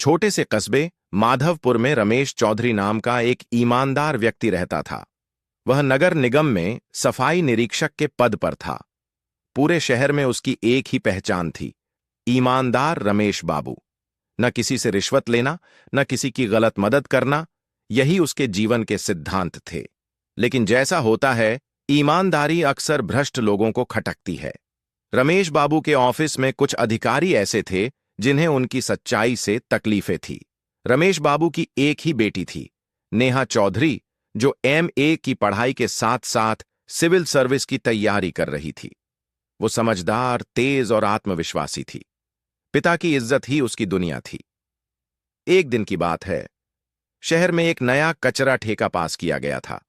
छोटे से कस्बे माधवपुर में रमेश चौधरी नाम का एक ईमानदार व्यक्ति रहता था। वह नगर निगम में सफाई निरीक्षक के पद पर था। पूरे शहर में उसकी एक ही पहचान थी, ईमानदार रमेश बाबू। न किसी से रिश्वत लेना, न किसी की गलत मदद करना, यही उसके जीवन के सिद्धांत थे। लेकिन जैसा होता है, ईमानदारी अक्सर भ्रष्ट लोगों को खटकती है। रमेश बाबू के ऑफिस में कुछ अधिकारी ऐसे थे जिन्हें उनकी सच्चाई से तकलीफें थी। रमेश बाबू की एक ही बेटी थी, नेहा चौधरी, जो एमए की पढ़ाई के साथ साथ सिविल सर्विस की तैयारी कर रही थी। वो समझदार, तेज और आत्मविश्वासी थी। पिता की इज्जत ही उसकी दुनिया थी। एक दिन की बात है, शहर में एक नया कचरा ठेका पास किया गया था।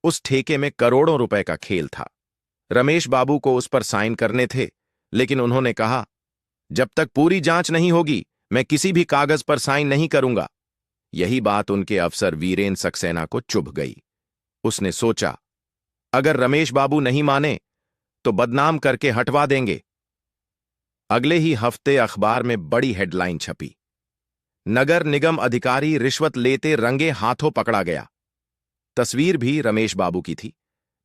उस ठेके में करोड़ों रुपए का खेल था। रमेश बाबू को उस पर साइन करने थे, लेकिन उन्होंने कहा, जब तक पूरी जांच नहीं होगी मैं किसी भी कागज पर साइन नहीं करूंगा। यही बात उनके अफसर वीरेन सक्सेना को चुभ गई। उसने सोचा, अगर रमेश बाबू नहीं माने तो बदनाम करके हटवा देंगे। अगले ही हफ्ते अखबार में बड़ी हेडलाइन छपी, नगर निगम अधिकारी रिश्वत लेते रंगे हाथों पकड़ा गया। तस्वीर भी रमेश बाबू की थी,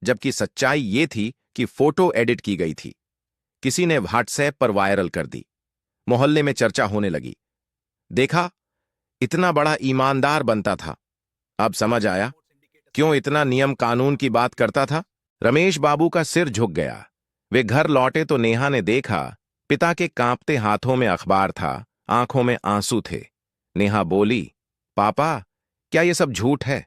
जबकि सच्चाई ये थी कि फोटो एडिट की गई थी। किसी ने व्हाट्सएप पर वायरल कर दी। मोहल्ले में चर्चा होने लगी। देखा, इतना बड़ा ईमानदार बनता था, अब समझ आया क्यों इतना नियम कानून की बात करता था। रमेश बाबू का सिर झुक गया। वे घर लौटे तो नेहा ने देखा, पिता के कांपते हाथों में अखबार था, आंखों में आंसू थे। नेहा बोली, पापा, क्या ये सब झूठ है?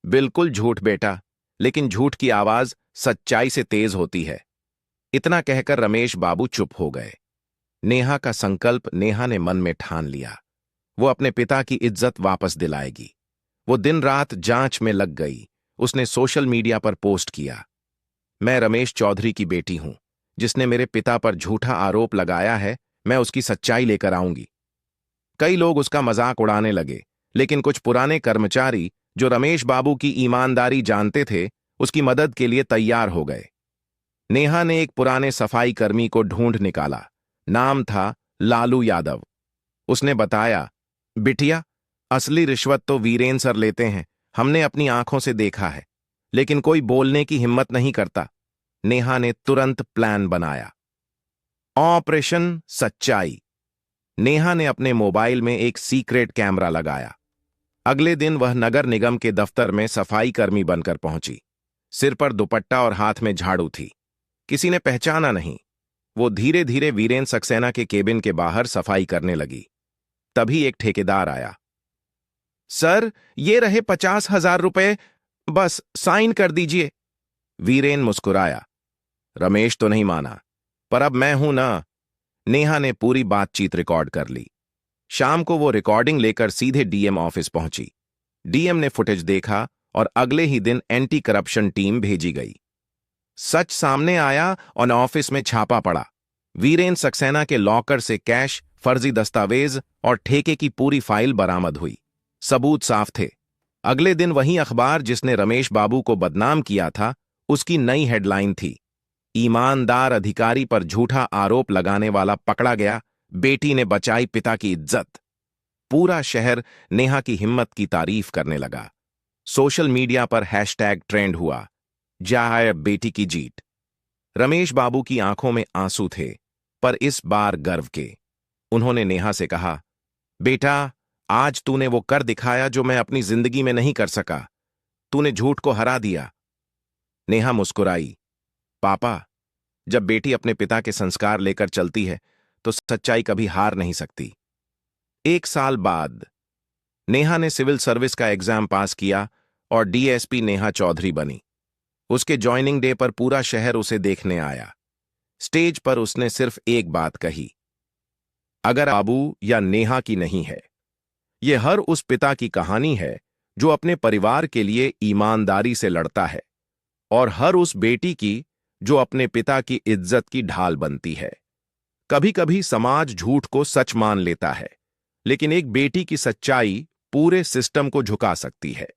बिल्कुल झूठ बेटा, लेकिन झूठ की आवाज सच्चाई से तेज होती है। इतना कहकर रमेश बाबू चुप हो गए। नेहा का संकल्प नेहा ने मन में ठान लिया। वो अपने पिता की इज्जत वापस दिलाएगी। वो दिन रात जांच में लग गई। उसने सोशल मीडिया पर पोस्ट किया, मैं रमेश चौधरी की बेटी हूं, जिसने मेरे पिता पर झूठा आरोप लगाया है, मैं उसकी सच्चाई लेकर आऊंगी। कई लोग उसका मजाक उड़ाने लगे, लेकिन कुछ पुराने कर्मचारी जो रमेश बाबू की ईमानदारी जानते थे, उसकी मदद के लिए तैयार हो गए। नेहा ने एक पुराने सफाई कर्मी को ढूंढ निकाला। नाम था लालू यादव। उसने बताया, बिटिया, असली रिश्वत तो वीरेन सर लेते हैं, हमने अपनी आंखों से देखा है, लेकिन कोई बोलने की हिम्मत नहीं करता। नेहा ने तुरंत प्लान बनाया। ऑपरेशन सच्चाई। नेहा ने अपने मोबाइल में एक सीक्रेट कैमरा लगाया। अगले दिन वह नगर निगम के दफ्तर में सफाई कर्मी बनकर पहुंची। सिर पर दुपट्टा और हाथ में झाड़ू थी। किसी ने पहचाना नहीं। वो धीरे धीरे वीरेन सक्सेना के केबिन के बाहर सफाई करने लगी। तभी एक ठेकेदार आया। सर, ये रहे 50,000 रुपए, बस साइन कर दीजिए। वीरेन मुस्कुराया। रमेश तो नहीं माना, पर अब मैं हूं ना। नेहा ने पूरी बातचीत रिकॉर्ड कर ली। शाम को वो रिकॉर्डिंग लेकर सीधे डीएम ऑफिस पहुंची। डीएम ने फुटेज देखा और अगले ही दिन एंटी करप्शन टीम भेजी गई। सच सामने आया और ऑफिस में छापा पड़ा। वीरेन सक्सेना के लॉकर से कैश, फर्जी दस्तावेज और ठेके की पूरी फाइल बरामद हुई। सबूत साफ थे। अगले दिन वही अखबार जिसने रमेश बाबू को बदनाम किया था, उसकी नई हेडलाइन थी, ईमानदार अधिकारी पर झूठा आरोप लगाने वाला पकड़ा गया, बेटी ने बचाई पिता की इज्जत। पूरा शहर नेहा की हिम्मत की तारीफ करने लगा। सोशल मीडिया पर हैशटैग ट्रेंड हुआ, जय बेटी की जीत। रमेश बाबू की आंखों में आंसू थे, पर इस बार गर्व के। उन्होंने नेहा से कहा, बेटा, आज तूने वो कर दिखाया जो मैं अपनी जिंदगी में नहीं कर सका। तूने झूठ को हरा दिया। नेहा मुस्कुराई, पापा, जब बेटी अपने पिता के संस्कार लेकर चलती है तो सच्चाई कभी हार नहीं सकती। 1 साल बाद नेहा ने सिविल सर्विस का एग्जाम पास किया और डीएसपी नेहा चौधरी बनी। उसके ज्वाइनिंग डे पर पूरा शहर उसे देखने आया। स्टेज पर उसने सिर्फ एक बात कही, अगर बाबू या नेहा की नहीं है, ये हर उस पिता की कहानी है जो अपने परिवार के लिए ईमानदारी से लड़ता है, और हर उस बेटी की जो अपने पिता की इज्जत की ढाल बनती है। कभी कभी समाज झूठ को सच मान लेता है, लेकिन एक बेटी की सच्चाई पूरे सिस्टम को झुका सकती है।